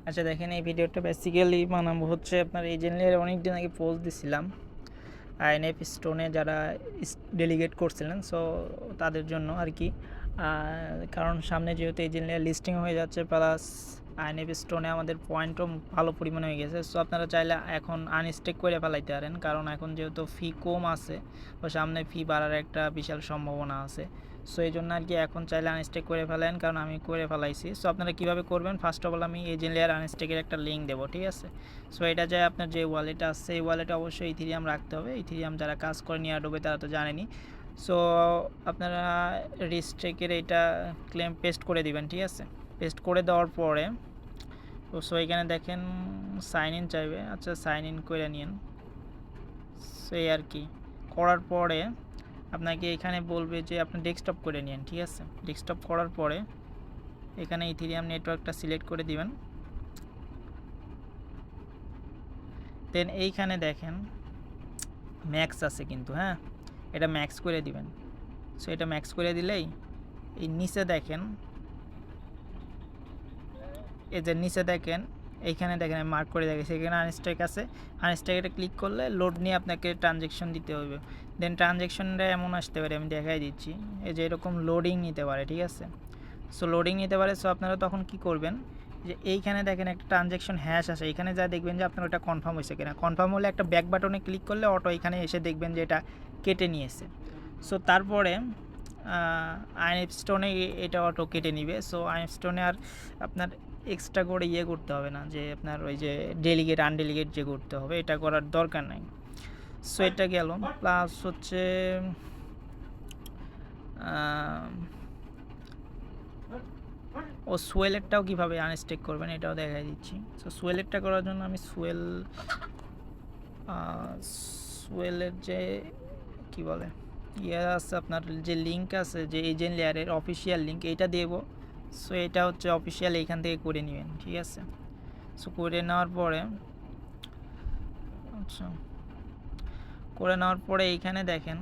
আচ্ছা দেখেন, এই ভিডিওটা বেসিক্যালি বানাবো হচ্ছে আপনার এজেন্ট লেয়ারে অনেক দিন আগে পোস্ট দিছিলাম আইএনএফ স্টোনে যারা ডেলিগেট করছিলেন, সো তাদের জন্য আর কি। কারণ সামনে যেহেতু এজেন্ট লেয়ার লিস্টিং হয়ে যাচ্ছে, প্লাস আইএনএফ স্টোনে আমাদের পয়েন্টও ভালো পরিমাণে হয়ে গেছে। সো আপনারা চাইলে এখন আনস্টেক করে ফেলাইতে পারেন, কারণ এখন যেহেতু ফি কম আছে তো সামনে ফি বাড়ার একটা বিশাল সম্ভাবনা আছে। সো এই জন্য আর কি এখন চাইলে আনস্টেক করে ফেলেন, কারণ আমি করে ফেলাইছি। সো আপনারা কীভাবে করবেন, ফার্স্ট অফ অল আমি এজেন্ট লেয়ার আনস্টেকের একটা লিঙ্ক দেবো, ঠিক আছে। সো এটা যায় আপনার যে ওয়ালেট আছে, এই ওয়ালেটে অবশ্যই ইথিরিয়াম রাখতে হবে। ইথিরিয়াম যারা কাজ করে নিয়ে আডোবে তারা তো জানেনি। সো আপনারা রিস্ট্রেকের এটা ক্লেম পেস্ট করে দিবেন, ঠিক আছে। পেস্ট করে দেওয়ার পরে সো এখানে দেখেন সাইন ইন চাইবে, আচ্ছা সাইন ইন করে নিন। সেই আর কি করার পরে আপনাকে এখানে বলবে যে আপনি ডেস্কটপ করে নিন, ঠিক আছে। ডেস্কটপ করার পরে এখানে ইথিরিয়াম নেটওয়ার্কটা সিলেক্ট করে দিবেন। দেন এইখানে দেখেন ম্যাক্স আছে কিন্তু, হ্যাঁ এটা ম্যাক্স করে দিবেন। সো এটা ম্যাক্স করে দিলেই এই নিচে দেখেন, এই যে নিচে দেখেন এইখানে দেখেন মার্ক করে দেখে সেখানে আনস্টেক আছে। আনস্টেকটা ক্লিক করলে লোড নিয়ে আপনাকে ট্রানজ্যাকশন দিতে হবে। দেন ট্রানজ্যাকশনটা এমন আসতে পারে, আমি দেখাই দিচ্ছি। এই যে এরকম লোডিং নিতে পারে, ঠিক আছে। সো লোডিং নিতে পারে। সো আপনারা তখন কি করবেন, যে এইখানে দেখেন একটা ট্রানজ্যাকশন হ্যাশ আসে, এখানে যা দেখবেন যে আপনার ওটা কনফার্ম হয়েছে কিনা। কনফার্ম হলে একটা ব্যাক বাটনে ক্লিক করলে অটো এখানে এসে দেখবেন যে এটা কেটে নিয়েছে। সো তারপরে আইএনএফ স্টোনে এটা অটো কেটে নিবে। সো আইএনএফ স্টোনে আর আপনার এক্সট্রা করে করতে হবে না, যে আপনার ওই যে ডেলিগেট আনডেলিগেট যে করতে হবে, এটা করার দরকার নাই। সো এটা গেল। প্লাস হচ্ছে সোয়েলেরটাও কীভাবে আনস্টেক করবেন এটাও দেখাই দিচ্ছি। সো সোয়েলেরটা করার জন্য আমি সোয়েলের যে কি বলে আছে, আপনার যে লিঙ্ক আছে যে এজেন্ট লেয়ারের অফিসিয়াল লিঙ্ক, এইটা দেব। সো এটা হচ্ছে অফিসিয়াল, এইখান থেকে করে নেবেন, ঠিক আছে। সো করে নেওয়ার পরে আচ্ছা করে নেওয়ার পরে এইখানে দেখেন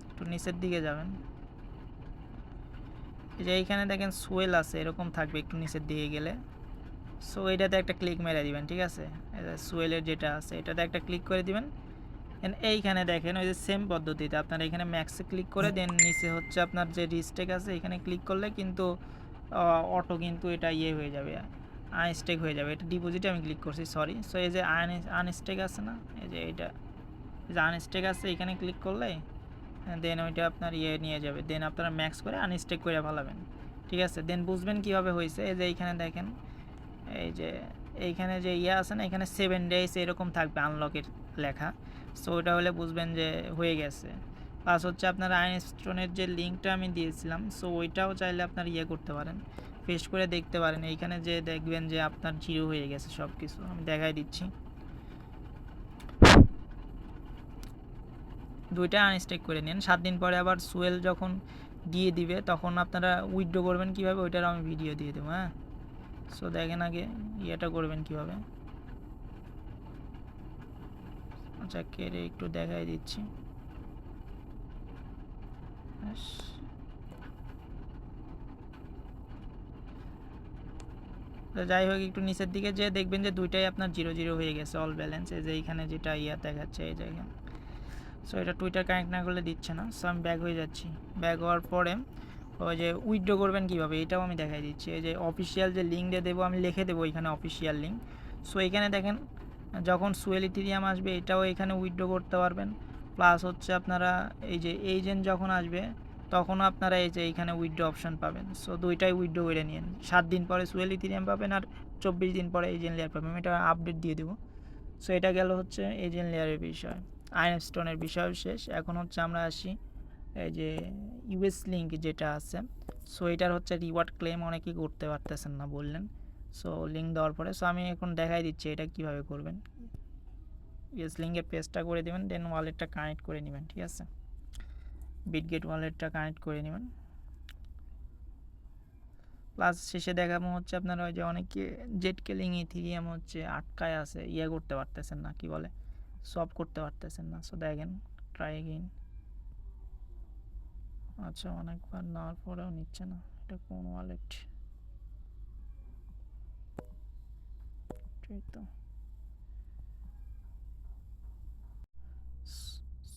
একটু নিচের দিকে যাবেন, এই যে এইখানে দেখেন সোয়েল আছে এরকম থাকবে একটু নিচের দিকে গেলে। সো এটাতে একটা ক্লিক মেরে দিবেন, ঠিক আছে। সোয়েলের যেটা আছে এটাতে একটা ক্লিক করে দিবেন। দেন এইখানে দেখেন ওই যে সেম পদ্ধতিতে আপনার এখানে ম্যাক্সে ক্লিক করে দেন নিচে হচ্ছে আপনার যে রিস্টেক আছে এখানে ক্লিক করলে কিন্তু অটো কিন্তু এটা হয়ে যাবে, আনস্টেক হয়ে যাবে। এটা ডিপোজিটে আমি ক্লিক করছি, সরি। সো এই যে আনস্টেক আছে না, এই যে এইটা যে আনস্টেক আছে এখানে ক্লিক করলে দেন ওইটা আপনার নিয়ে যাবে। দেন আপনারা ম্যাক্স করে আনস্টেক করে ফেলাবেন, ঠিক আছে। দেন বুঝবেন কীভাবে হয়েছে, এই যে এইখানে দেখেন এই যে এইখানে যে আছে না, এখানে 7 days এরকম থাকবে আনলকের লেখা। সো ওটা হলে বুঝবেন যে হয়ে গেছে। প্লাস হচ্ছে আপনার আইনস্টোনের যে লিঙ্কটা আমি দিয়েছিলাম, সো ওইটাও চাইলে আপনার করতে পারেন, পেস্ট করে দেখতে পারেন। এইখানে যে দেখবেন যে আপনার জিরো হয়ে গেছে সব কিছু, আমি দেখাই দিচ্ছি। দুইটা আনস্টেক করে নিন। 7 দিন পরে আবার সুয়েল যখন দিয়ে দিবে তখন আপনারা উইথড্র করবেন কীভাবে, ওইটার আমি ভিডিও দিয়ে দেবো, হ্যাঁ। সো দেখেন আগে এটা করবেন কীভাবে। আচ্ছা কেটে একটু দেখাই দিচ্ছি। তো যাই হোক, একটু নিচের দিকে যে দেখবেন যে দুইটাই আপনার 0 হয়ে গেছে, অল ব্যালেন্স। এই যে এইখানে যেটা দেখাচ্ছে এই জায়গায়। সো এটা টুইটার কানেক্ট না করলে দিচ্ছে না। সো আমি ব্যাক হয়ে যাচ্ছি। ব্যাক হওয়ার পরে ওই যে উইথড্র করবেন কীভাবে এটাও আমি দেখাই দিচ্ছি। এই যে অফিসিয়াল যে লিঙ্ক দিয়ে দেবো আমি লিখে দেবো এখানে অফিসিয়াল লিঙ্ক। সো এখানে দেখেন যখন সুয়েল ইথিরিয়াম আসবে এটাও এখানে উইথড্র করতে পারবেন। প্লাস হচ্ছে আপনারা এই যে এজেন্ট যখন আসবে তখনও আপনারা এই যে এইখানে উইথড্র অপশন পাবেন। সো দুইটাই উইথড্র করে নিন। 7 দিন পরে সুয়েল ইথিরিয়াম পাবেন আর 24 দিন পরে এজেন্ট লেয়ার পাবেন। আমি এটা আপডেট দিয়ে দেবো। সো এটা গেল হচ্ছে এজেন্ট লেয়ারের বিষয়, আইএনএফ স্টোনের বিষয় শেষ। এখন হচ্ছে আমরা আসি এই যে ইউএস লিঙ্ক যেটা আছে। সো এটার হচ্ছে রিওয়ার্ড ক্লেম অনেকেই করতে পারতেছেন না বললেন। সো লিঙ্ক দেওয়ার পরে সো আমি এখন দেখাই দিচ্ছি এটা কীভাবে করবেন। ইউএস লিঙ্কের পেজটা করে দেবেন, দেন ওয়ালেটটা কানেক্ট করে নেবেন, ঠিক আছে। বিটগেট ওয়ালেটটা কানেক্ট করে নেবেন। প্লাস শেষে দেখাবো হচ্ছে আপনারা ওই যে অনেকে জেট কেলিং ইথিরিয়াম হচ্ছে আটকায় আছে, করতে পারতেছেন না, কি বলে সলভ করতে পারতেছেন না। সো দেখেন ট্রাই এগেইন। আচ্ছা অনেকবার নেওয়ার পরেও নিচ্ছে না, এটা কোন ওয়ালেট? এই তো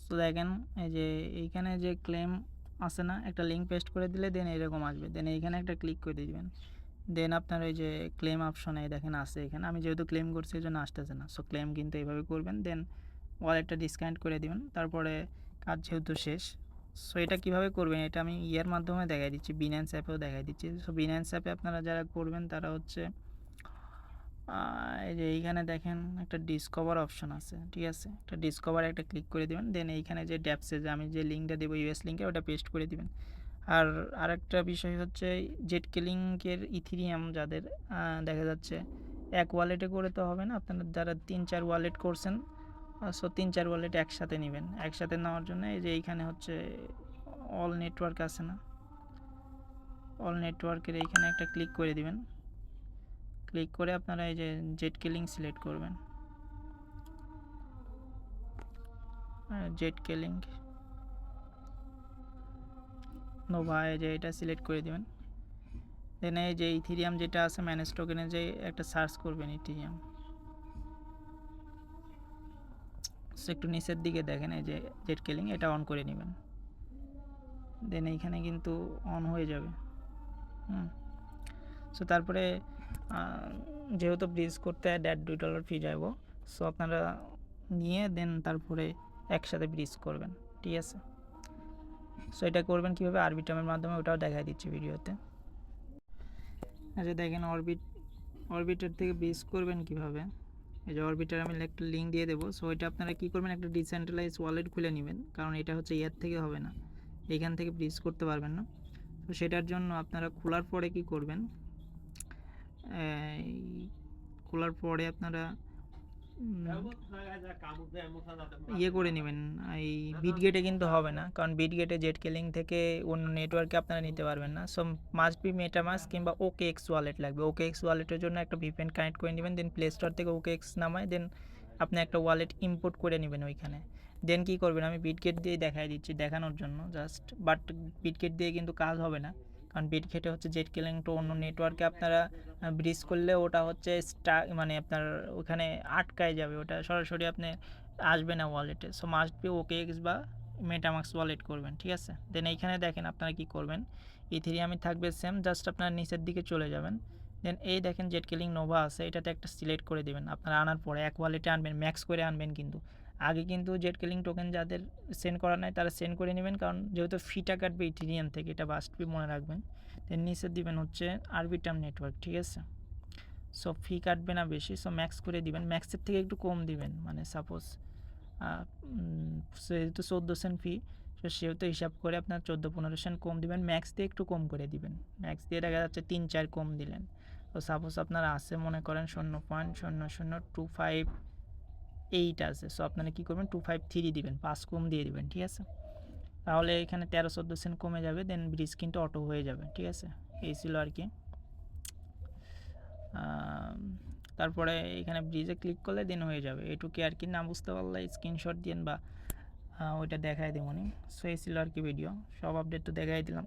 তো দেখেন এই যে এইখানে যে ক্লেম আছে না, একটা লিঙ্ক পেস্ট করে দিলে দেন এরকম আসবে, দেন এইখানে একটা ক্লিক করে দিবেন, দেন আপনার ওই যে ক্লেম অপশনে দেখেন আছে এখানে, আমি যেহেতু ক্লেম করছি এই জন্য আসতেছে না। সো ক্লেম কিন্তু এইভাবে করবেন, দেন ওয়ালেটটা ডিসকানেক্ট করে দিবেন, তারপরে কাজ যেহেতু শেষ। সো এটা কীভাবে করবেন এটা আমি ইয়ের মাধ্যমে দেখাই দিচ্ছি, বিনান্স অ্যাপেও দেখাই দিচ্ছি। সো বিনান্স অ্যাপে আপনারা যারা করবেন তারা হচ্ছে এই যে এইখানে দেখেন একটা ডিসকভার অপশন আছে, ঠিক আছে, একটা ডিসকভার একটা ক্লিক করে দেবেন, দেন এইখানে যে ড্যাপসে যে আমি যে লিঙ্কটা দেবো ইউএস লিঙ্কে ওটা পেস্ট করে দিবেন। আর আরেকটা বিষয় হচ্ছে জেটকিলিংকের ইথিরিয়াম যাদের দেখা যাচ্ছে এক ওয়ালেটে করে তো হবে না, আপনারা যারা 3-4 ওয়ালেট করছেন, সো 3-4 ওয়ালেট একসাথে নেবেন। একসাথে নেওয়ার জন্য এই যে এইখানে হচ্ছে অল নেটওয়ার্ক আছে না, অল নেটওয়ার্কের এইখানে একটা ক্লিক করে দিবেন, ক্লিক করে আপনারা এই যে জেটকিলিং সিলেক্ট করবেন, জেটকিলিং নোভা এই যে এটা সিলেক্ট করে দিবেন, দেন এই যে ইথিরিয়াম যেটা আছে ম্যানেজ টোকেনে যে একটা সার্চ করবেন ইথিরিয়াম, সো একটু নিচের দিকে দেখেন এই যে জেটকিলিং এটা অন করে নেবেন, দেন এইখানে কিন্তু অন হয়ে যাবে। সো তারপরে যেহেতু ব্রিজ করতে $1.5 ফি যাবো, সো আপনারা নিয়ে দেন তারপরে একসাথে ব্রিজ করবেন, ঠিক আছে। সো এটা করবেন কীভাবে, আরবিটামের মাধ্যমে, ওটাও দেখাই দিচ্ছি ভিডিওতে। আচ্ছা দেখেন অরবিটার থেকে ব্রিজ করবেন কীভাবে, এই যে অরবিটার আমি একটা লিঙ্ক দিয়ে দেবো। সো এটা আপনারা কী করবেন, একটা ডিসেন্ট্রালাইজ ওয়ালেট খুলে নেবেন, কারণ এটা হচ্ছে ইয়ার থেকে হবে না, এখান থেকে ব্রিজ করতে পারবেন না। তো সেটার জন্য আপনারা খোলার পরে কি করবেন, খোলার পরে আপনারা ইয়ে করে নেবেন, এই বিটগেটে কিন্তু হবে না, কারণ বিটগেটে জেটকিলিং থেকে অন্য নেটওয়ার্কে আপনারা নিতে পারবেন না। সো মাস্ট বি মেটামাস্ক কিংবা OKX ওয়ালেট লাগবে। OKX ওয়ালেটের জন্য একটা ভিপিএন কানেক্ট করে নেবেন, দেন প্লে স্টোর থেকে OKX নামায় দেন আপনি একটা ওয়ালেট ইম্পোর্ট করে নেবেন ওইখানে। দেন কী করবেন, আমি বিটগেট দিয়ে দেখাই দিচ্ছি দেখানোর জন্য জাস্ট, বাট বিটগেট দিয়ে কিন্তু কাজ হবে না, কারণ বিটগেটে হচ্ছে জেটকিলিং টু অন্য নেটওয়ার্কে আপনারা ব্রিজ করলে ওটা হচ্ছে মানে আপনার ওখানে আটকায় যাবে, ওটা সরাসরি আপনি আসবে না ওয়ালেটে। সো মাস্ট বি OKX বা মেটামাস্ক ওয়ালেট করবেন, ঠিক আছে। দেন এইখানে দেখেন আপনারা কি করবেন, ইথেরিয়ামে থাকবে সেম, জাস্ট আপনারা নিচের দিকে চলে যাবেন, দেন এই দেখেন জেটকিলিং নোভা আছে, এটাতে একটা সিলেক্ট করে দেবেন। আপনারা আনার পরে এক ওয়ালেটে আনবেন, ম্যাক্স করে আনবেন, কিন্তু আগে কিন্তু জেটকিলিং টোকেন যাদের সেন্ড করা নাই তারা সেন্ড করে নেবেন, কারণ যেহেতু ফিটা কাটবে ইথেরিয়াম থেকে, এটা মাস্ট বি মনে রাখবেন। দেন নিচে দিবেন হচ্ছে আরবিটাম নেটওয়ার্ক, ঠিক আছে। সো ফি কাটবে না বেশি, সো ম্যাক্স করে দিবেন, ম্যাক্সের থেকে একটু কম দিবেন, মানে সাপোজ যেহেতু 14 সেন্ট ফি, তো সেহেতু হিসাব করে আপনার 14-15 সেন্ট কম দিবেন, ম্যাক্স দিয়ে একটু কম করে দিবেন, ম্যাক্স দিয়ে দেখা যাচ্ছে 3-4 কম দিলেন। তো সাপোজ আপনার আছে মনে করেন 0.00258 আছে, সো আপনারা কী করবেন 253 দিবেন, 5 কম দিয়ে দিবেন, ঠিক আছে। তাহলে এখানে 13-14 সেন্ট কমে যাবে, দেন ব্রিজ কিন্তু অটো হয়ে যাবে, ঠিক আছে। এই ছিল আর কি। তারপরে এখানে ব্রিজে ক্লিক করলে দেন হয়ে যাবে, এটুকু আর কি। না বুঝতে পারলে স্ক্রিনশট দিন বা ওইটা দেখাই দেবনি। সো এই ছিল আর কি ভিডিও, সব আপডেট তো দেখাই দিলাম।